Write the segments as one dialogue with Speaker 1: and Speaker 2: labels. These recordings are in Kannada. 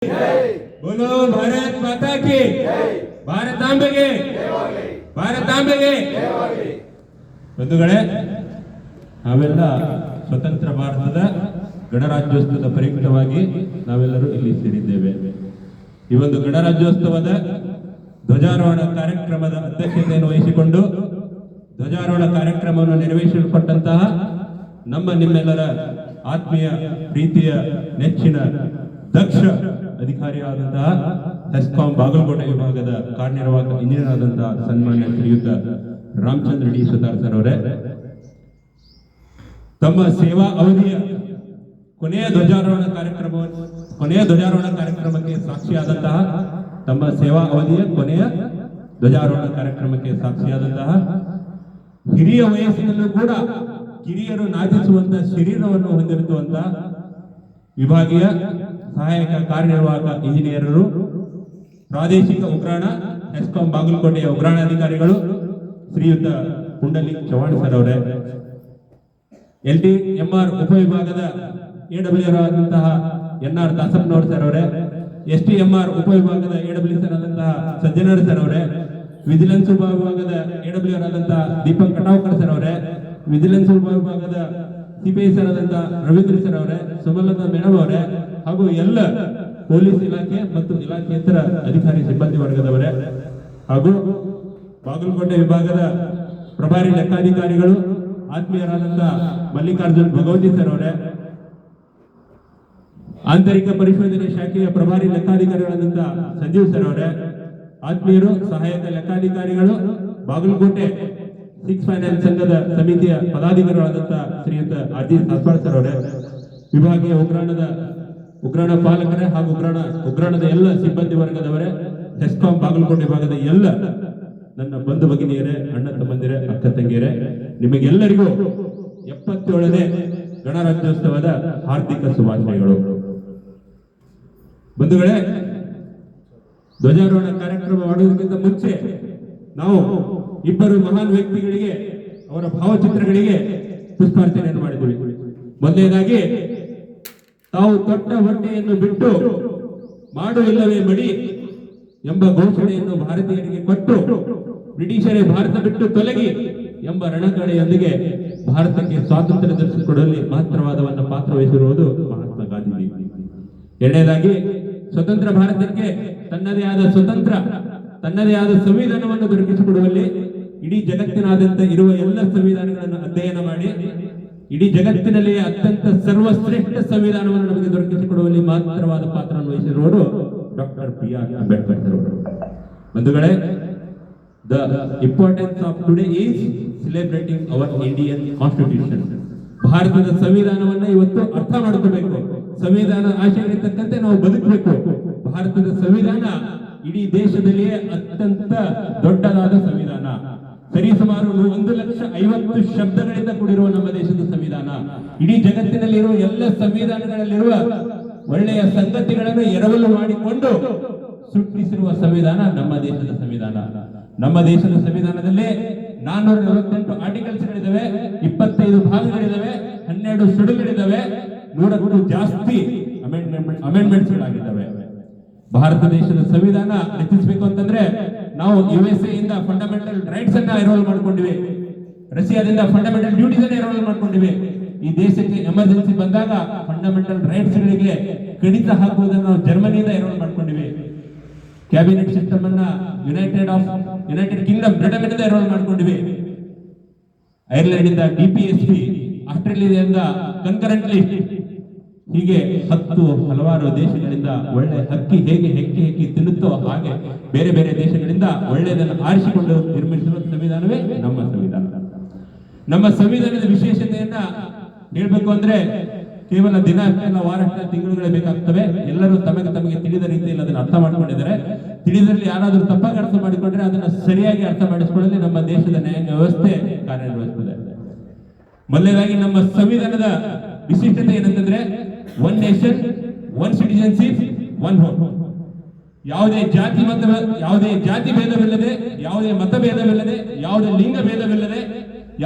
Speaker 1: बोलो भारत माता की, ಭಾರತಾಂಬೆಗೆ, ಭಾರತಾಂಬೆಗೆ. ಬಂಧುಗಳೇ, ನಾವೆಲ್ಲ ಸ್ವತಂತ್ರ ಭಾರತದ ಗಣರಾಜ್ಯೋತ್ಸವದ ಪ್ರಯುಕ್ತವಾಗಿ ನಾವೆಲ್ಲರೂ ಇಲ್ಲಿ ಸೇರಿದ್ದೇವೆ. ಈ ಒಂದು ಗಣರಾಜ್ಯೋತ್ಸವದ ಧ್ವಜಾರೋಹಣ ಕಾರ್ಯಕ್ರಮದ ಅಧ್ಯಕ್ಷತೆಯನ್ನು ವಹಿಸಿಕೊಂಡು ಧ್ವಜಾರೋಹಣ ಕಾರ್ಯಕ್ರಮವನ್ನು ನೆರವೇರಿಸಿಕೊಟ್ಟಂತಹ ನಿಮ್ಮೆಲ್ಲರ ಆತ್ಮೀಯ ಪ್ರೀತಿಯ ನೆಚ್ಚಿನ ದಕ್ಷ ಅಧಿಕಾರಿಯಾದಂತಹ ಹೆಸ್ಕಾಂ ಬಾಗಲಕೋಟೆ ವಿಭಾಗದ ಕಾರ್ಯನಿರ್ವಾಹಕ ಇಂಜಿನಿಯರ್ ಆದಂತಹ ಸನ್ಮಾನ್ಯ ಶ್ರೀಯುತ ರಾಮಚಂದ್ರ ಡಿ ಸುತಾರ್ ಸರ್ ಅವರೇ, ತಮ್ಮ ಸೇವಾ ಅವಧಿಯ ಕೊನೆಯ ಧ್ವಜಾರೋಹಣ ಕಾರ್ಯಕ್ರಮಕ್ಕೆ ಸಾಕ್ಷಿಯಾದಂತಹ ತಮ್ಮ ಸೇವಾ ಅವಧಿಯ ಕೊನೆಯ ಧ್ವಜಾರೋಹಣ ಕಾರ್ಯಕ್ರಮಕ್ಕೆ ಸಾಕ್ಷಿಯಾದಂತಹ ಹಿರಿಯ ವಯಸ್ಸಿನಲ್ಲೂ ಕೂಡ ಕಿರಿಯರು ನಾಚಿಸುವಂತಹ ಶರೀರವನ್ನು ಹೊಂದಿರುವಂತಹ ವಿಭಾಗೀಯ ಸಹಾಯಕ ಕಾರ್ಯನಿರ್ವಾಹಕ ಇಂಜಿನಿಯರರು, ಪ್ರಾದೇಶಿಕ ಉಗ್ರಾಣ ಹೆಸ್ಕಾಂ ಬಾಗಲಕೋಟೆಯ ಉಗ್ರಾಣಾಧಿಕಾರಿಗಳು ಶ್ರೀಯುತ ಪುಂಡಲಿಕ್ ಚವಾಣ್ ಸರ್ ಅವರೇ, LTMR ಉಪವಿಭಾಗದ AWR ಆದಂತಹ NR ದಾಸಪ್ಪನವರ್ ಸರ್ ಅವರೇ, STMR ಉಪವಿಭಾಗದ AWR ಆದಂತಹ ಸಜ್ಜನರ್ ಸರ್ ಅವರೇ, ವಿಜಿಲೆನ್ಸ್ ಉಪವಿಭಾಗದ AWR ಆದಂತಹ ದೀಪಕ್ ಕಟಾವ್ಕರ್ ಸರ್ ಅವರೇ, ವಿಜಿಲೆನ್ಸ್ ಉಪವಿಭಾಗದ CPI ಸರ್ ಆದಂತಹ ರವೀಂದ್ರ ಸರ್ ಅವರೇ, ಸುಮಲತಾ ಮೇಡಮ್ ಅವರೇ, ಹಾಗೂ ಎಲ್ಲ ಪೊಲೀಸ್ ಇಲಾಖೆ ಮತ್ತು ಇಲಾಖೇತರ ಅಧಿಕಾರಿ ಸಿಬ್ಬಂದಿ ವರ್ಗದವರೇ, ಹಾಗೂ ಬಾಗಲಕೋಟೆ ವಿಭಾಗದ ಪ್ರಭಾರಿ ಲೆಕ್ಕಾಧಿಕಾರಿಗಳು ಆತ್ಮೀಯರಾದಂತಹ ಮಲ್ಲಿಕಾರ್ಜುನ್ ಭಗವತಿ ಸರ್ ಅವರೇ, ಆಂತರಿಕ ಪರಿಶೋಧನೆ ಶಾಖೆಯ ಪ್ರಭಾರಿ ಲೆಕ್ಕಾಧಿಕಾರಿಗಳಾದಂತಹ ಸಂಜೀವ್ ಸರ್ ಅವರೇ, ಆತ್ಮೀಯರು ಸಹಾಯಕ ಲೆಕ್ಕಾಧಿಕಾರಿಗಳು ಬಾಗಲಕೋಟೆ 6 ಫೈನಾನ್ಸ್ ಸಂಘದ ಸಮಿತಿಯ ಪದಾಧಿಕಾರಿಗಳಾದಂತಹ ಶ್ರೀಯುತ ಅಜಿತ್ ಸಾಸ್ವಾಳ್ ಸರ್ ಅವರೇ, ವಿಭಾಗೀಯ ಉಗ್ರಾಣ ಪಾಲಕರೇ ಹಾಗೂ ಉಗ್ರಾಣದ ಎಲ್ಲ ಸಿಬ್ಬಂದಿ ವರ್ಗದವರೇ, ಹೆಸ್ಕಾಂ ಬಾಗಲಕೋಟೆ ವಿಭಾಗದ ಎಲ್ಲ ನನ್ನ ಬಂಧು ಭಗಿನಿಯರೇ, ಅಣ್ಣ ತಮ್ಮಂದಿರೇ, ಅಕ್ಕ ತಂಗಿಯರೇ, ನಿಮಗೆಲ್ಲರಿಗೂ 77ನೇ ಗಣರಾಜ್ಯೋತ್ಸವದ ಹಾರ್ದಿಕ ಶುಭಾಶಯಗಳು. ಬಂಧುಗಳೇ, ಧ್ವಜಾರೋಹಣ ಕಾರ್ಯಕ್ರಮ ಮಾಡುವುದಕ್ಕಿಂತ ಮುಂಚೆ ನಾವು ಇಬ್ಬರು ಮಹಾನ್ ವ್ಯಕ್ತಿಗಳಿಗೆ ಅವರ ಭಾವಚಿತ್ರಗಳಿಗೆ ಪುಷ್ಪಾರ್ಚನೆಯನ್ನು ಮಾಡಿದ್ವಿ. ಮೊದಲನೇದಾಗಿ, ತಾವು ತೊಟ್ಟ ಹೊಟ್ಟೆಯನ್ನು ಬಿಟ್ಟು ಮಾಡು ಇಲ್ಲವೇ ಮಡಿ ಎಂಬ ಘೋಷಣೆಯನ್ನು ಭಾರತೀಯರಿಗೆ ಕೊಟ್ಟು ಬ್ರಿಟಿಷರೇ ಭಾರತ ಬಿಟ್ಟು ತೊಲಗಿ ಎಂಬ ರಣಕಳೆಯೊಂದಿಗೆ ಭಾರತಕ್ಕೆ ಸ್ವಾತಂತ್ರ್ಯ ದೊರಕಿಸಿಕೊಡುವಲ್ಲಿ ಮಹತ್ತರವಾದ ಪಾತ್ರ ವಹಿಸಿರುವುದು ಮಹಾತ್ಮ ಗಾಂಧೀಜಿ. ಎರಡನೇದಾಗಿ, ಸ್ವತಂತ್ರ ಭಾರತಕ್ಕೆ ತನ್ನದೇ ಆದ ಸಂವಿಧಾನವನ್ನು ದೊರಕಿಸಿಕೊಡುವಲ್ಲಿ ಇಡೀ ಜಗತ್ತಿನಾದ್ಯಂತ ಇರುವ ಎಲ್ಲ ಸಂವಿಧಾನಗಳನ್ನು ಅಧ್ಯಯನ ಮಾಡಿ ಇಡೀ ಜಗತ್ತಿನಲ್ಲಿ ಅತ್ಯಂತ ಸರ್ವಶ್ರೇಷ್ಠ ಸಂವಿಧಾನವನ್ನು ನಮಗೆ ದೊರಕಿಸಿಕೊಡುವಲ್ಲಿ ಮಹತ್ತರವಾದ ಪಾತ್ರವನ್ನು ವಹಿಸಿರುವರು ಡಾಕ್ಟರ್ BR ಅಂಬೇಡ್ಕರ್ ಅವರು. ಬಂಧುಗಳೇ, the importance of today is celebrating our Indian constitution. ಭಾರತದ ಸಂವಿಧಾನವನ್ನ ಇವತ್ತು ಅರ್ಥ ಮಾಡಿಕೊಳ್ಬೇಕು. ಸಂವಿಧಾನ ಆಶಯಗಳಿಗೆ ತಕ್ಕಂತೆ ನಾವು ಬದುಕಬೇಕು. ಭಾರತದ ಸಂವಿಧಾನ ಇಡೀ ದೇಶದಲ್ಲಿಯೇ ಅತ್ಯಂತ ದೊಡ್ಡದಾದ ಸಂವಿಧಾನ. ಸರಿಸುಮಾರು 1,50,000 ಶಬ್ದಗಳಿಂದ ಕೂಡಿರುವ ನಮ್ಮ ದೇಶದ ಸಂವಿಧಾನ ಇಡೀ ಜಗತ್ತಿನಲ್ಲಿರುವ ಎಲ್ಲ ಸಂವಿಧಾನಗಳಲ್ಲಿರುವ ಒಳ್ಳೆಯ ಸಂಗತಿಗಳನ್ನು ಎರವಲು ಮಾಡಿಕೊಂಡು ಸೃಷ್ಟಿಸಿರುವ ಸಂವಿಧಾನ ನಮ್ಮ ದೇಶದ ಸಂವಿಧಾನ. ನಮ್ಮ ದೇಶದ ಸಂವಿಧಾನದಲ್ಲಿ 448 ಆರ್ಟಿಕಲ್ಸ್ಗಳಿದ್ದಾವೆ, 25 ಭಾಗಗಳಿದ್ದಾವೆ, 12 ಶೆಡ್ಯೂಲ್ಗಳಿದ್ದಾವೆ, 100ಕ್ಕೂ ಜಾಸ್ತಿ ಅಮೆಂಡ್ಮೆಂಟ್ಸ್ಗಳಾಗಿದ್ದಾವೆ. ಭಾರತ ದೇಶದ ಸಂವಿಧಾನ ರಚಿಸಬೇಕು ಅಂತಂದ್ರೆ ನಾವು USA ಇಂದ ಫಂಡಮೆಂಟಲ್ ರೈಟ್ಸ್ ಅನ್ನ ಎನ್ರೋಲ್ ಮಾಡ್ಕೊಂಡಿವಿ, ರಷ್ಯಾದಿಂದ ಫಂಡಮೆಂಟಲ್ ಡ್ಯೂಟೀಸ್ ಅನ್ನ ಎನ್ರೋಲ್ ಮಾಡ್ಕೊಂಡಿವಿ. ಈ ದೇಶಕ್ಕೆ ಎಮರ್ಜೆನ್ಸಿ ಬಂದಾಗ ಫಂಡಮೆಂಟಲ್ ರೈಟ್ಸ್ ಗಳಿಗೆ ಕಡಿತ ಹಾಕುವುದನ್ನು ನಾವು ಜರ್ಮನಿಯಿಂದ ಎನ್ರೋಲ್ ಮಾಡ್ಕೊಂಡಿವಿ. ಕ್ಯಾಬಿನೆಟ್ ಸಿಸ್ಟಮ್ ಅನ್ನ ಯುನೈಟೆಡ್ ಕಿಂಗ್ಡಮ್ ಬ್ರಿಟನ್ ಇಂದ ಎನ್ರೋಲ್ ಮಾಡ್ಕೊಂಡಿವಿ. ಐರ್ಲೆಂಡ್ ಇಂದ DPSP, ಆಸ್ಟ್ರೇಲಿಯಾದಿಂದ ಕನ್ಕರೆಂಟ್ಲಿ, ಹೀಗೆ ಹಲವಾರು ದೇಶಗಳಿಂದ ಒಳ್ಳೆ ಹಕ್ಕಿ ಹೇಗೆ ಹೆಕ್ಕಿ ತಿನ್ನುತ್ತೋ ಹಾಗೆ ಬೇರೆ ಬೇರೆ ದೇಶಗಳಿಂದ ಒಳ್ಳೆಯದನ್ನು ಆರಿಸಿಕೊಂಡು ನಿರ್ಮಿಸಿರುವ ಸಂವಿಧಾನವೇ ನಮ್ಮ ಸಂವಿಧಾನ. ನಮ್ಮ ಸಂವಿಧಾನದ ವಿಶೇಷತೆಯನ್ನ ಹೇಳ್ಬೇಕು ಅಂದ್ರೆ ಕೇವಲ ದಿನ ಅಲ್ಲ, ವಾರ ಅಲ್ಲ, ತಿಂಗಳುಗಳೇ ಬೇಕಾಗ್ತವೆ. ಎಲ್ಲರೂ ತಮಗೆ ತಿಳಿದ ರೀತಿಯಲ್ಲಿ ಅದನ್ನು ಅರ್ಥ ಮಾಡ್ಕೊಂಡಿದ್ದಾರೆ. ತಿಳಿದ್ರಲ್ಲಿ ಯಾರಾದ್ರೂ ತಪ್ಪಾಗಿ ಅರ್ಥ ಮಾಡಿಕೊಂಡ್ರೆ ಅದನ್ನ ಸರಿಯಾಗಿ ಅರ್ಥ ಮಾಡಿಸಿಕೊಳ್ಳಲು ನಮ್ಮ ದೇಶದ ನ್ಯಾಯಾಂಗ ವ್ಯವಸ್ಥೆ ಕಾರ್ಯನಿರ್ವಹಿಸುತ್ತದೆ. ಮೊದಲನೇದಾಗಿ ನಮ್ಮ ಸಂವಿಧಾನದ ವಿಶಿಷ್ಟತೆ ಏನಂತಂದ್ರೆ, 1 ನೇಷನ್ 1 ಸಿಟಿಜನ್ಶಿಪ್ 1 ವೋಟ್. ಯಾವುದೇ ಜಾತಿ ಭೇದವಿಲ್ಲದೆ, ಯಾವುದೇ ಮತ ಭೇದವಿಲ್ಲದೆ, ಯಾವುದೇ ಲಿಂಗ ಭೇದವಿಲ್ಲದೆ,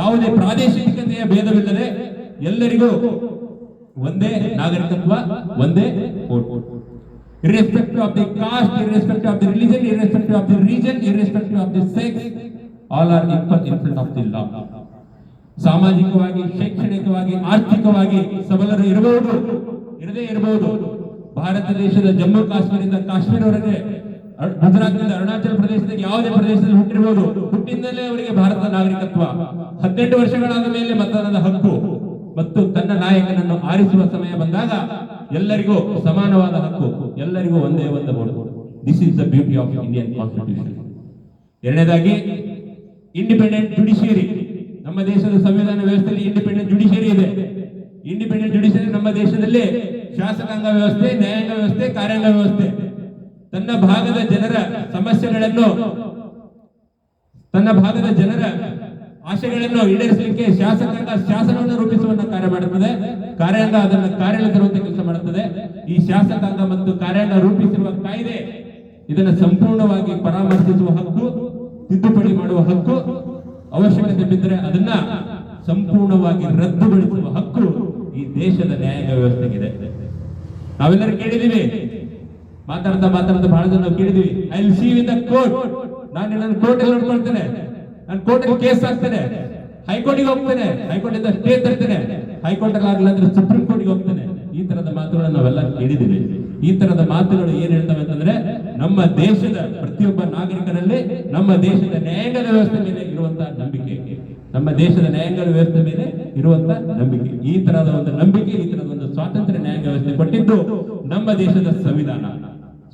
Speaker 1: ಯಾವುದೇ ಪ್ರಾದೇಶಿಕತೆಯ ಭೇದವಿಲ್ಲದೆ ಎಲ್ಲರಿಗೂ ಒಂದೇ ನಾಗರಿಕತ್ವ, ಒಂದೇ vote. irrespective of the caste, irrespective of the religion, irrespective of the region, irrespective of the sex, all are equal in front of the law. ಸಾಮಾಜಿಕವಾಗಿ, ಶೈಕ್ಷಣಿಕವಾಗಿ, ಆರ್ಥಿಕವಾಗಿ ಸಬಲರು ಇರಬಹುದು, ಇರದೇ ಇರಬಹುದು. ಭಾರತ ದೇಶದ ಜಮ್ಮು ಕಾಶ್ಮೀರದಿಂದ ಕಾಶ್ಮೀರವರೆಗೆ, ಗುಜರಾತ್ನಿಂದ ಅರುಣಾಚಲ ಪ್ರದೇಶದ ಯಾವುದೇ ಪ್ರದೇಶದಲ್ಲಿ ಹುಟ್ಟಿರಬಹುದು. ಹುಟ್ಟಿಂದಲೇ ಅವರಿಗೆ ಭಾರತ ನಾಗರಿಕತ್ವ, 18 ವರ್ಷಗಳಾದ ಮೇಲೆ ಮತದಾನದ ಹಕ್ಕು ಮತ್ತು ತನ್ನ ನಾಯಕನನ್ನು ಆರಿಸುವ ಸಮಯ ಬಂದಾಗ ಎಲ್ಲರಿಗೂ ಸಮಾನವಾದ ಹಕ್ಕು, ಎಲ್ಲರಿಗೂ ಒಂದೇ ಒಂದು vote. This is the beauty of Indian constitution. ಎರಡನೇದಾಗಿ ಇಂಡಿಪೆಂಡೆಂಟ್ ಜುಡಿಷಿಯರಿ. ನಮ್ಮ ದೇಶದ ಸಂವಿಧಾನ ವ್ಯವಸ್ಥೆಯಲ್ಲಿ ಇಂಡಿಪೆಂಡೆಂಟ್ ಜುಡಿಷಿಯರಿ ಇದೆ. ಇಂಡಿಪೆಂಡೆಂಟ್ ಜುಡಿಷಿಯರಿ ನಮ್ಮ ದೇಶದಲ್ಲಿ ಶಾಸಕಾಂಗ ವ್ಯವಸ್ಥೆ, ನ್ಯಾಯಾಂಗ ವ್ಯವಸ್ಥೆ, ಕಾರ್ಯಾಂಗ ವ್ಯವಸ್ಥೆ. ತನ್ನ ಭಾಗದ ಜನರ ಸಮಸ್ಯೆಗಳನ್ನು, ತನ್ನ ಭಾಗದ ಜನರ ಆಶೆಗಳನ್ನು ಈಡೇರಿಸಲಿಕ್ಕೆ ಶಾಸಕಾಂಗ ಶಾಸನವನ್ನು ರೂಪಿಸುವ ಕಾರ್ಯ ಮಾಡುತ್ತದೆ, ಕಾರ್ಯಾಂಗ ಅದನ್ನು ಕಾರ್ಯಕ್ಕೆ ತರುವಂತೆ ಕೆಲಸ ಮಾಡುತ್ತದೆ. ಈ ಶಾಸಕಾಂಗ ಮತ್ತು ಕಾರ್ಯಾಂಗ ರೂಪಿಸಿರುವ ಕಾಯ್ದೆ ಇದನ್ನು ಸಂಪೂರ್ಣವಾಗಿ ಪರಾಮರ್ಶಿಸುವ ಹಕ್ಕು, ತಿದ್ದುಪಡಿ ಮಾಡುವ ಹಕ್ಕು, ಅವಶ್ಯಕತೆ ಬಿದ್ದರೆ ಅದನ್ನ ಸಂಪೂರ್ಣವಾಗಿ ರದ್ದುಗೊಳಿಸುವ ಹಕ್ಕು ಈ ದೇಶದ ನ್ಯಾಯಾಂಗ ವ್ಯವಸ್ಥೆಗಿದೆ. ನಾವೆಲ್ಲರೂ ಕೇಳಿದೀವಿ, ಮಾತಾಡ್ತಾ ಬಹಳ ಜನ ನಾವು ಕೇಳಿದೀವಿ, I will see you in the court. ನಾನು ನನ್ನ ಕೋರ್ಟ್ ಅಲ್ಲಿ ನೋಡ್ಕೊಳ್ತೇನೆ, ನಾನು ಕೋರ್ಟ್ ಅಲ್ಲಿ ಕೇಸ್ ಹಾಕ್ತೇನೆ, ಹೈಕೋರ್ಟ್ಗೆ ಹೋಗ್ತೇನೆ, ಹೈಕೋರ್ಟ್ ಇಂದ ಸ್ಟೇ ತರ್ತೇನೆ, ಹೈಕೋರ್ಟ್ ಅಲ್ಲಿ ಆಗಲ್ಲ ಅಂದ್ರೆ ಸುಪ್ರೀಂ ಕೋರ್ಟ್ಗೆ ಹೋಗ್ತೇನೆ. ಈ ತರದ ಮಾತುಗಳನ್ನು ನಾವೆಲ್ಲ ಕೇಳಿದೀವಿ. ಈ ತರದ ಮಾತುಗಳು ಏನ್ ಹೇಳ್ತವೆ ಅಂತಂದ್ರೆ, ನಮ್ಮ ದೇಶದ ಪ್ರತಿಯೊಬ್ಬ ನಾಗರಿಕರಲ್ಲಿ ನಮ್ಮ ದೇಶದ ನ್ಯಾಯಾಂಗದ ವ್ಯವಸ್ಥೆ ಮೇಲೆ ಇರುವಂತಹ ನಂಬಿಕೆ, ನಮ್ಮ ದೇಶದ ನ್ಯಾಯಾಂಗ ವ್ಯವಸ್ಥೆ ಮೇಲೆ ಇರುವಂತಹ ನಂಬಿಕೆ, ಈ ತರದ ಒಂದು ನಂಬಿಕೆ, ಈ ತರದ ಒಂದು ಸ್ವಾತಂತ್ರ್ಯ ನ್ಯಾಯಾಂಗ ವ್ಯವಸ್ಥೆ ಕೊಟ್ಟಿದ್ದು ನಮ್ಮ ದೇಶದ ಸಂವಿಧಾನ.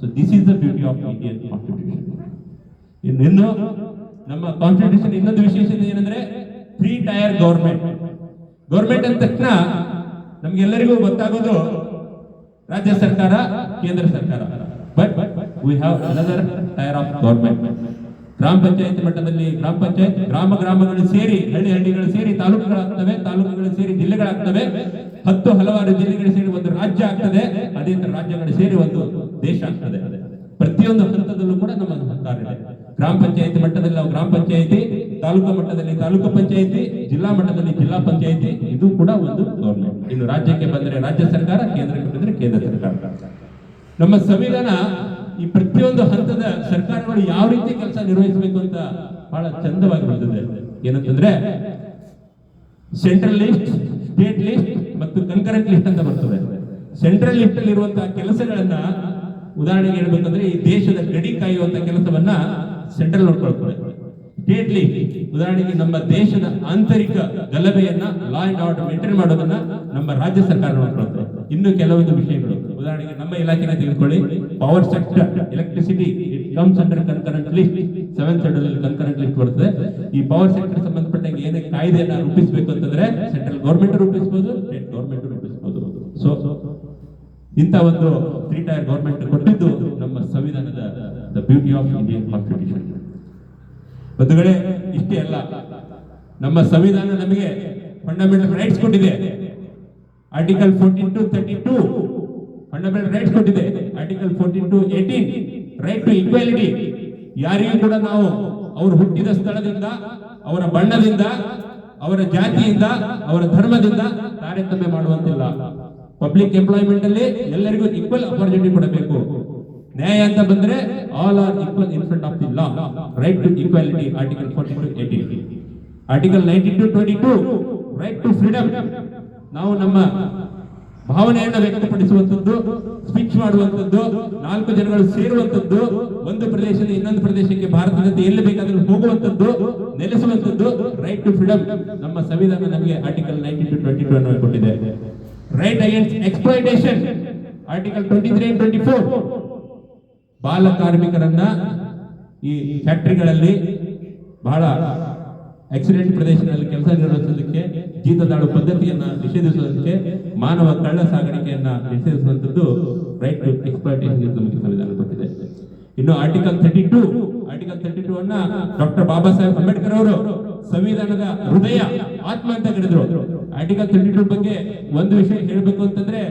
Speaker 1: So this is the beauty of Indian constitution. ಇನ್ನು ನಮ್ಮ ಕಾನ್ಸ್ಟಿಟ್ಯೂಷನ್ ಇನ್ನೊಂದು ವಿಶೇಷತೆ ಏನಂದ್ರೆ 3 ಟೈರ್ ಗವರ್ಮೆಂಟ್. ಗವರ್ಮೆಂಟ್ ಅಂದ ತಕ್ಷಣ ನಮ್ಗೆಲ್ಲರಿಗೂ ಗೊತ್ತಾಗೋದು ರಾಜ್ಯ ಸರ್ಕಾರ, ಕೇಂದ್ರ ಸರ್ಕಾರ. But we have another tyre of government. ಗ್ರಾಮ ಪಂಚಾಯತ್ ಮಟ್ಟದಲ್ಲಿ ಗ್ರಾಮ ಪಂಚಾಯತ್, ಗ್ರಾಮಗಳು ಸೇರಿ, ಹಳ್ಳಿಗಳು ಸೇರಿ ತಾಲೂಕುಗಳಾಗ್ತವೆ, ತಾಲೂಕುಗಳು ಸೇರಿ ಜಿಲ್ಲೆಗಳಾಗ್ತವೆ, 10 ಹಲವಾರು ಜಿಲ್ಲೆಗಳು ಸೇರಿ ಒಂದು ರಾಜ್ಯ ಆಗ್ತದೆ, ಅದೇ ತರ ರಾಜ್ಯಗಳು ಸೇರಿ ಒಂದು ದೇಶ ಆಗ್ತದೆ. ಪ್ರತಿಯೊಂದು ಹಂತದಲ್ಲೂ ಕೂಡ ನಮ್ಮ ಸರ್ಕಾರ ಇದೆ. ಗ್ರಾಮ ಪಂಚಾಯತ್ ಮಟ್ಟದಲ್ಲಿ ನಾವು ಗ್ರಾಮ ಪಂಚಾಯತಿ, ತಾಲೂಕು ಮಟ್ಟದಲ್ಲಿ ತಾಲೂಕು ಪಂಚಾಯತಿ, ಜಿಲ್ಲಾ ಮಟ್ಟದಲ್ಲಿ ಜಿಲ್ಲಾ ಪಂಚಾಯತಿ, ಇದು ಕೂಡ ಒಂದು ಗವರ್ಮೆಂಟ್. ಇನ್ನು ರಾಜ್ಯಕ್ಕೆ ಬಂದರೆ ರಾಜ್ಯ ಸರ್ಕಾರ, ಕೇಂದ್ರಕ್ಕೆ ಬಂದರೆ ಕೇಂದ್ರ ಸರ್ಕಾರ. ನಮ್ಮ ಸಂವಿಧಾನ ಈ ಪ್ರತಿಯೊಂದು ಹಂತದ ಸರ್ಕಾರಗಳು ಯಾವ ರೀತಿ ಕೆಲಸ ನಿರ್ವಹಿಸಬೇಕು ಅಂತ ಬಹಳ ಚಂದವಾಗಿ ಬರ್ತದೆ. ಏನಂತಂದ್ರೆ ಸೆಂಟ್ರಲ್ ಲಿಸ್ಟ್, ಸ್ಟೇಟ್ ಲಿಸ್ಟ್ ಮತ್ತು ಕನ್ಕರೆಂಟ್ ಲಿಸ್ಟ್ ಅಂತ ಬರ್ತದೆ. ಸೆಂಟ್ರಲ್ ಲಿಸ್ಟ್ ಅಲ್ಲಿ ಇರುವಂತಹ ಕೆಲಸಗಳನ್ನ, ಉದಾಹರಣೆಗೆ ಹೇಳ್ಬೇಕಂದ್ರೆ ಈ ದೇಶದ ಗಡಿ ಕಾಯುವಂತ ಕೆಲಸವನ್ನ ಸೆಂಟ್ರಲ್ ನೋಡ್ಕೊಳ್ತದೆ. ಸ್ಟೇಟ್ ಲಿಸ್ಟ್ ಉದಾಹರಣೆಗೆ ನಮ್ಮ ದೇಶದ ಆಂತರಿಕ ಗಲಭೆಯನ್ನ, ಲಾ ಅಂಡ್ ಆರ್ಡರ್ ಮೇಂಟೈನ್ ಮಾಡೋದನ್ನ ನಮ್ಮ ರಾಜ್ಯ ಸರ್ಕಾರ ನೋಡ್ಕೊಳ್ತದೆ. ಇನ್ನು ಕೆಲವೊಂದು ವಿಷಯಗಳು, ಉದಾಹರಣೆಗೆ ನಮ್ಮ ಇಲಾಖೆನ ತೆಗೆದುಕೊಳ್ಳಿ, power sector, electricity, it comes under concurrent list. 7th schedule ಅಲ್ಲಿ ಕನ್ಕರೆಂಟ್ ಲಿಸ್ಟ್ ಬರ್ತದೆ. ಈ ಪವರ್ ಸೆಕ್ಟರ್ ಸಂಬಂಧಪಟ್ಟಂಗೆ ಏನೇ ಕಾಯ್ದೆಯನ್ನ ರೂಪಿಸಬೇಕು ಅಂತಂದ್ರೆ ಸೆಂಟ್ರಲ್ ಗವರ್ಮೆಂಟ್ ರೂಪಿಸಬಹುದು, ಸ್ಟೇಟ್ ಗವರ್ಮೆಂಟ್ ರೂಪಿಸಬಹುದು. ಸೊ ಇಂಥ ಒಂದು 3 ಟೈರ್ ಗವರ್ಮೆಂಟ್ ಕೊಟ್ಟಿದ್ದು ನಮ್ಮ ಸಂವಿಧಾನದ the beauty of Indian constitution. ಬಂಧುಗಳೇ, ಇಷ್ಟೇ ಅಲ್ಲ, ನಮ್ಮ ಸಂವಿಧಾನ ನಮಗೆ ಫಂಡಮೆಂಟಲ್ ರೈಟ್ಸ್ ಕೊಟ್ಟಿದೆ. ಆರ್ಟಿಕಲ್ 14 to 32 ಫಂಡಮೆಂಟಲ್ ರೈಟ್ಸ್ ಕೊಟ್ಟಿದೆ. Article 14 to 18 right to equality. ಯಾರಿಗೂ ಕೂಡ ನಾವು ಅವರು ಹುಟ್ಟಿದ ಸ್ಥಳದಿಂದ, ಅವರ ಬಣ್ಣದಿಂದ, ಅವರ ಜಾತಿಯಿಂದ, ಅವರ ಧರ್ಮದಿಂದ ತಾರತಮ್ಯ ಮಾಡುವಂತಿಲ್ಲ. ಪಬ್ಲಿಕ್ ಎಂಪ್ಲಾಯ್ಮೆಂಟ್ ಅಲ್ಲಿ ಎಲ್ಲರಿಗೂ ಈಕ್ವಲ್ ಅಪರ್ಚುನಿಟಿ ಕೊಡಬೇಕು. ನ್ಯಾಯ ಅಂತ ಬಂದ್ರೆ all are equal in front of the law. Right to equality, article 14 to 18. Article 19 to 22 right to freedom. ನಾವು ನಮ್ಮ ಭಾವನೆಯನ್ನು ವ್ಯಕ್ತಪಡಿಸುವಂತದ್ದು, ಸ್ಪೀಚ್ ಮಾಡುವಂತದ್ದು, 4 ಜನಗಳು ಸೇರುವಂತದ್ದು, ಒಂದು ಪ್ರದೇಶದಿಂದ ಇನ್ನೊಂದು ಪ್ರದೇಶಕ್ಕೆ ಭಾರತದಲ್ಲಿ ಎಲ್ಲಿ ಬೇಕಾದರೂ ಹೋಗುವಂತದ್ದು, ನೆಲೆಸುವಂತದ್ದು, ರೈಟ್ ಟು ಫ್ರೀಡಮ್ ನಮ್ಮ ಸಂವಿಧಾನ ನಮಗೆ ಆರ್ಟಿಕಲ್ 19 to 22 ಅನ್ನು ಕೊಟ್ಟಿದೆ. Right against exploitation, article 23 and 24. ಬಾಲ ಕಾರ್ಮಿಕರನ್ನ ಈ ಫ್ಯಾಕ್ಟರಿಗಳಲ್ಲಿ ಬಹಳ ಆಕ್ಸಿಡೆಂಟ್ ಪ್ರದೇಶಗಳಲ್ಲಿ ಕೆಲಸ ನಿರ್ವಹಿಸೋದಕ್ಕೆ, ಜೀತದಾಳು ಪದ್ಧತಿಯನ್ನ ನಿಷೇಧಿಸುವುದಕ್ಕೆ, ಮಾನವ ಕಳ್ಳ ಸಾಗಾಣಿಕೆಯನ್ನ ನಿಷೇಧಿಸುವಂತದ್ದು ರೈಟ್ ಟು ಎಕ್ಸ್ಪ್ಲಾಯಿಟೇಷನ್ ನಮಗೆ ಸಂವಿಧಾನ ಕೊಟ್ಟಿದೆ. ಇನ್ನು ಆರ್ಟಿಕಲ್ 32 ಅನ್ನ ಡಾಕ್ಟರ್ ಬಾಬಾ ಸಾಹೇಬ್ ಅಂಬೇಡ್ಕರ್ ಅವರು ಸಂವಿಧಾನದ ಹೃದಯ, ಆತ್ಮ ಅಂತ ಕರೆದ್ರು. ಆರ್ಟಿಕಲ್ 32 ಬಗ್ಗೆ ಒಂದು ವಿಷಯ ಹೇಳಬೇಕು ಅಂತಂದ್ರೆ,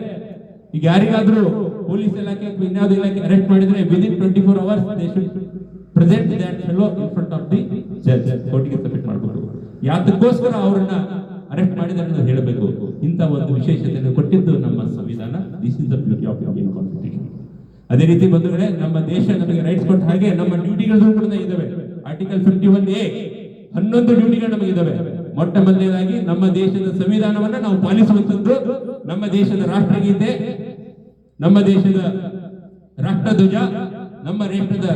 Speaker 1: ಈಗ ಯಾರಿಗಾದ್ರೂ ಪೊಲೀಸ್ ಇಲಾಖೆ ಅಥವಾ ಇನ್ಯಾವುದೇ ಇಲಾಖೆ ಅರೆಸ್ಟ್ ಮಾಡಿದ್ರೆ within 24 hours they should present that fellow in front of the judge, ಕೋರ್ಟ್ಗೆ ಸಬ್ಮಿಟ್ ಮಾಡಬೇಕು. ಯಾತಕ್ಕೋಸ್ಕರ ಅವರನ್ನ ಅರೆಸ್ಟ್ ಮಾಡಿದರೆ ಅಂತ ಹೇಳಬೇಕು. ಇಂಥ ಒಂದು ವಿಶೇಷತೆಯನ್ನು ಕೊಟ್ಟಿದ್ದು ನಮ್ಮ ಸಂವಿಧಾನ. This is the beauty of Indian constitution. ಅದೇ ರೀತಿ ಬಂಧುಗಳೇ, ನಮ್ಮ ದೇಶ ನಮಗೆ ರೈಟ್ಸ್ ಕೊಟ್ಟ ಹಾಗೆ ನಮ್ಮ ಡ್ಯೂಟಿಗಳು ಕೂಡ ಇದಾವೆ. Article 51A 11 ಡ್ಯೂಟಿಗಳು ನಮಗಿದಾವೆ. ಮೊಟ್ಟ ಮೊದಲನೇದಾಗಿ ನಮ್ಮ ದೇಶದ ಸಂವಿಧಾನವನ್ನ ನಾವು ಪಾಲಿಸುವಂತದ್ದು, ನಮ್ಮ ದೇಶದ ರಾಷ್ಟ್ರಗೀತೆ, ನಮ್ಮ ದೇಶದ ರಾಷ್ಟ್ರಧ್ವಜ, ನಮ್ಮ ದೇಶದ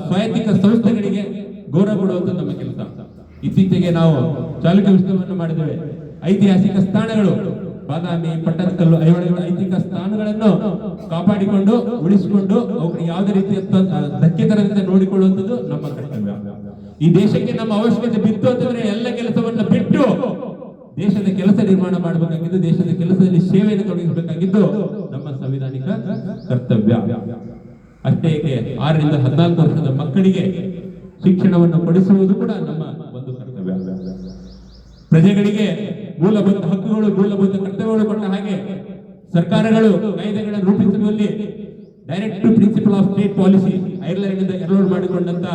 Speaker 1: ಸ್ವಾಯತ್ತಿಕ ಸಂಸ್ಥೆಗಳಿಗೆ ಗೌರವ ಕೊಡುವಂಥದ್ದು ನಮ್ಮ ಕೆಲಸ. ಇತ್ತೀಚೆಗೆ ನಾವು ಚಾಲುಕ್ಯ ಉತ್ಸವವನ್ನು ಮಾಡಿದ್ದೇವೆ. ಐತಿಹಾಸಿಕ ಸ್ಥಾನಗಳು ಬಾದಾಮಿ, ಪಟ್ಟದಕಲ್ಲು, ಐಹೊಳೆ ಐತಿಹಾಸಿಕ ಸ್ಥಾನಗಳನ್ನು ಕಾಪಾಡಿಕೊಂಡು ಉಳಿಸಿಕೊಂಡು ಅವುಗಳಿಗೆ ಯಾವುದೇ ರೀತಿಯ ಧಕ್ಕೆ ತರದಿಂದ ನೋಡಿಕೊಳ್ಳುವಂಥದ್ದು ನಮ್ಮ ಕರ್ತವ್ಯ. ಈ ದೇಶಕ್ಕೆ ನಮ್ಮ ಅವಶ್ಯಕತೆ ಬಿತ್ತು ಅಂತಂದ್ರೆ ಎಲ್ಲ ಕೆಲಸವನ್ನು ಬಿಟ್ಟು ದೇಶದ ಕೆಲಸ ನಿರ್ಮಾಣ ಮಾಡಬೇಕಾಗಿದ್ದು, ದೇಶದ ಕೆಲಸದಲ್ಲಿ ಸೇವೆಯನ್ನು ತೊಡಗಿಸಬೇಕಾಗಿದ್ದು ನಮ್ಮ ಸಂವಿಧಾನಿಕ ಕರ್ತವ್ಯ. ಅಷ್ಟೇ ಏಕೆ 6 ರಿಂದ 14 ವರ್ಷದ ಮಕ್ಕಳಿಗೆ ಶಿಕ್ಷಣವನ್ನು ಕೊಡಿಸುವುದು ಕೂಡ ನಮ್ಮ ಒಂದು ಕರ್ತವ್ಯ. ಪ್ರಜೆಗಳಿಗೆ ಮೂಲಭೂತ ಹಕ್ಕುಗಳು, ಮೂಲಭೂತ ಕರ್ತವ್ಯಗಳು ಕೊಟ್ಟ ಹಾಗೆ ಸರ್ಕಾರಗಳು ಕಾಯ್ದೆಗಳನ್ನು ರೂಪಿಸುವಲ್ಲಿ direct principle of state policy Ireland ನಿಂದ ಎರವಲು ಮಾಡಿಕೊಂಡಂತ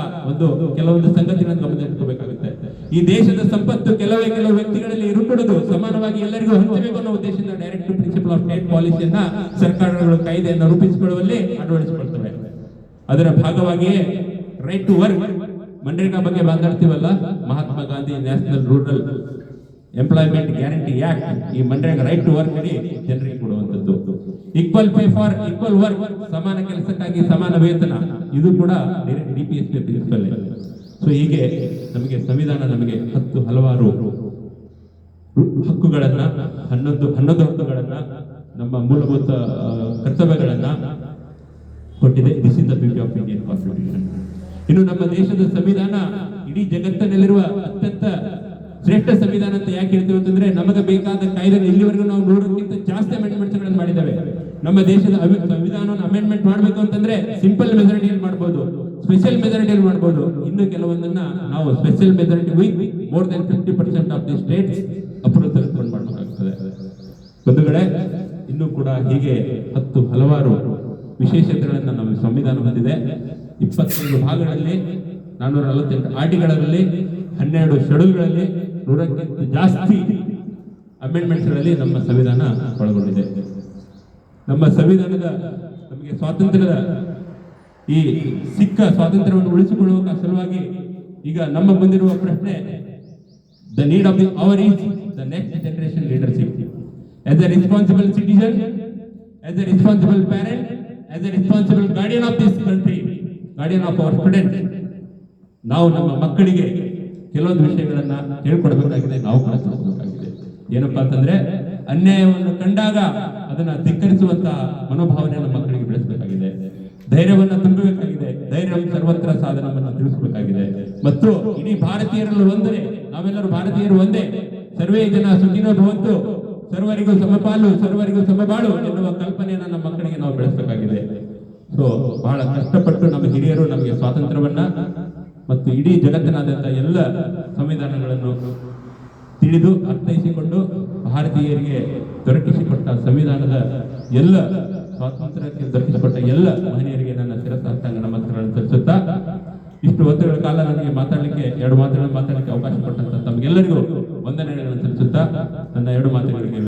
Speaker 1: ಕೆಲವೊಂದು ಸಂಗತಿಗಳನ್ನು ಗಮನಿಸಬೇಕಾಗುತ್ತೆ. ಈ ದೇಶದ ಸಂಪತ್ತು ಕೆಲವು ವ್ಯಕ್ತಿಗಳಲ್ಲಿ ಇರುತ್ತದೆ, ಸಮಾನವಾಗಿ ಎಲ್ಲರಿಗೂ ಹಂಚಬೇಕು ಅನ್ನೋ ಉದ್ದೇಶದಿಂದ ಡೈರೆಕ್ಟ್ ಪ್ರಿನ್ಸಿಪಲ್ ಆಫ್ ಸ್ಟೇಟ್ ಪಾಲಿಸಿಯನ್ನ ಸರ್ಕಾರಗಳು ಕಾಯ್ದೆಯನ್ನು ರೂಪಿಸಿಕೊಳ್ಳುವಲ್ಲಿ ಅಳವಡಿಸಿಕೊಳ್ತವೆ. ಅದರ ಭಾಗವಾಗಿಯೇ ರೈಟ್ ಟು ವರ್ಕ್, ಮನ್ರೇಗಾ ಬಗ್ಗೆ ಮಾತಾಡ್ತೀವಲ್ಲ, Mahatma Gandhi national rural employment guarantee act, ಈ ಮನ್ರೇಗಾ ರೈಟ್ ಟು ವರ್ಕ್ ಅಡಿ ಜನರಿಗೆ ಕೊಡುವಂತದ್ದು. Equal pay for equal work, ಸಮಾನ ಕೆಲಸಕ್ಕಾಗಿ ಸಮಾನ ವೇತನ, ಇದು ಕೂಡ DPSP ಪ್ರಿನ್ಸಿಪಲ್. ಸೊ ಹೀಗೆ ನಮಗೆ ಸಂವಿಧಾನ ನಮಗೆ ಹಲವಾರು ಹಕ್ಕುಗಳನ್ನ, 11 ಹಕ್ಕುಗಳನ್ನ, ನಮ್ಮ ಮೂಲಭೂತ ಕರ್ತವ್ಯಗಳನ್ನ ಕೊಟ್ಟಿದೆ. This is the beauty of Indian constitution. ಇನ್ನು ನಮ್ಮ ದೇಶದ ಸಂವಿಧಾನ ಇಡೀ ಜಗತ್ತಿನಲ್ಲಿರುವ ಅತ್ಯಂತ ಶ್ರೇಷ್ಠ ಸಂವಿಧಾನ ಅಂತ ಯಾಕೆ ಹೇಳ್ತೀವಿ ಅಂತಂದ್ರೆ, ನಮಗೆ ಬೇಕಾದ ಕಾಯ್ದೆ ಇಲ್ಲಿವರೆಗೂ ನಾವು 100ಕ್ಕಿಂತ ಜಾಸ್ತಿ ಅಮೆಂಡ್ಮೆಂಟ್ಸ್ ಮಾಡಿದ್ದೇವೆ. ನಮ್ಮ ದೇಶದ ಸಂವಿಧಾನವನ್ನು ಅಮೆಂಡ್ಮೆಂಟ್ ಮಾಡಬೇಕು ಅಂತಂದ್ರೆ ಸಿಂಪಲ್ ಮೆಜಾರಿಟಿಯಲ್ಲಿ ಮಾಡಬಹುದು, ಸ್ಪೆಷಲ್ ಮೆಜಾರಿಟಿಯಲ್ಲಿ ಮಾಡಬಹುದು. ಇನ್ನು ಕೆಲವೊಂದನ್ನ ನಾವು special majority with more than 50% of the States approval ತೆಗೆದುಕೊಂಡು ಮಾಡಬೇಕಾಗುತ್ತದೆ. ಬಂಧುಗಳೇ, ಇನ್ನೂ ಕೂಡ ಹೀಗೆ ಹಲವಾರು ವಿಶೇಷತೆಗಳನ್ನು ನಮ್ಮ ಸಂವಿಧಾನ ಹೊಂದಿದೆ. 25 ಭಾಗಗಳಲ್ಲಿ, 448 ಆರ್ಟಿಕಲ್ಗಳಲ್ಲಿ, 12 ಶೆಡ್ಯೂಲ್ಗಳಲ್ಲಿ, 100ಕ್ಕಿಂತ ಜಾಸ್ತಿ ಅಮೆಂಡ್ಮೆಂಟ್ಸ್ಗಳಲ್ಲಿ ನಮ್ಮ ಸಂವಿಧಾನ ಒಳಗೊಂಡಿದೆ. ನಮ್ಮ ಸಂವಿಧಾನದ ನಮಗೆ ಸ್ವಾತಂತ್ರ್ಯದ ಈ ಸಿಕ್ಕ ಸ್ವಾತಂತ್ರ್ಯವನ್ನು ಉಳಿಸಿಕೊಳ್ಳುವ ಸಲುವಾಗಿ ಈಗ ನಮ್ಮ ಬಂದಿರುವ ಪ್ರಶ್ನೆ, the need of the hour is the next generation leadership. As a responsible citizen, as a responsible parent, as a responsible guardian of this country, guardian of our student, ನಾವು ನಮ್ಮ ಮಕ್ಕಳಿಗೆ ಕೆಲವೊಂದು ವಿಷಯಗಳನ್ನ ಹೇಳ್ಕೊಡ್ಬೇಕಾಗಿದೆ, ನಾವು ಕೂಡ ತಿಳಿಸಬೇಕಾಗಿದೆ. ಏನಪ್ಪಾ ಅಂತಂದ್ರೆ, ಅನ್ಯಾಯವನ್ನು ಕಂಡಾಗ ಅದನ್ನ ಧಿಕ್ಕರಿಸುವಂತ ಮನೋಭಾವನೆಯನ್ನು ಮಕ್ಕಳಿಗೆ ಬೆಳೆಸಬೇಕಾಗಿದೆ. ಧೈರ್ಯವನ್ನು ತುಂಬಬೇಕಾಗಿದೆ. ಧೈರ್ಯ ಸರ್ವತ್ರ ಸಾಧನವನ್ನು ತಿಳಿಸಬೇಕಾಗಿದೆ. ಮತ್ತು ಇಡೀ ಭಾರತೀಯರಲ್ಲಿ ಒಂದೇ, ನಾವೆಲ್ಲರೂ ಭಾರತೀಯರು ಒಂದೇ, ಸರ್ವೇ ಜನ ಸುಖಿನೋ ಭವಂತು, ಸರ್ವರಿಗೂ ಸಮಪಾಲು, ಸರ್ವರಿಗೂ ಸಮಬಾಳು ಎನ್ನುವ ಕಲ್ಪನೆಯನ್ನ ನಮ್ಮ ಮಕ್ಕಳಿಗೆ ನಾವು ಬೆಳೆಸಬೇಕಾಗಿದೆ. ಸೊ ಬಹಳ ಕಷ್ಟಪಟ್ಟು ನಮ್ಮ ಹಿರಿಯರು ನಮಗೆ ಸ್ವಾತಂತ್ರ್ಯವನ್ನ ಮತ್ತು ಇಡೀ ಜಗತ್ತಿನಾದ್ಯಂತ ಎಲ್ಲ ಸಂವಿಧಾನಗಳನ್ನು ತಿಳಿದು ಅರ್ಥೈಸಿಕೊಂಡು ಭಾರತೀಯರಿಗೆ ದೊರಕಿಸಿಕೊಟ್ಟ ಸಂವಿಧಾನದ ಎಲ್ಲ ಸ್ವಾತಂತ್ರ್ಯಕ್ಕೆ ದೊರಕಿಸಿಕೊಟ್ಟ ಎಲ್ಲ ಮಹನೀಯರಿಗೆ ನನ್ನ ಶಿರಸಾಷ್ಟಾಂಗ ನಮಸ್ಕಾರಗಳನ್ನು ಸಲ್ಲಿಸುತ್ತಾ, ಇಷ್ಟು ಹೊತ್ತುಗಳ ಕಾಲ ನನಗೆ ಮಾತಾಡಲಿಕ್ಕೆ 2 ಮಾತುಗಳನ್ನು ಮಾತಾಡಲಿಕ್ಕೆ ಅವಕಾಶ ಕೊಟ್ಟಂತ ತಮಗೆಲ್ಲರಿಗೂ ವಂದನೆಗಳನ್ನು ಸಲ್ಲಿಸುತ್ತಾ ನನ್ನ 2 ಮಾತುಗಳಿಗೆ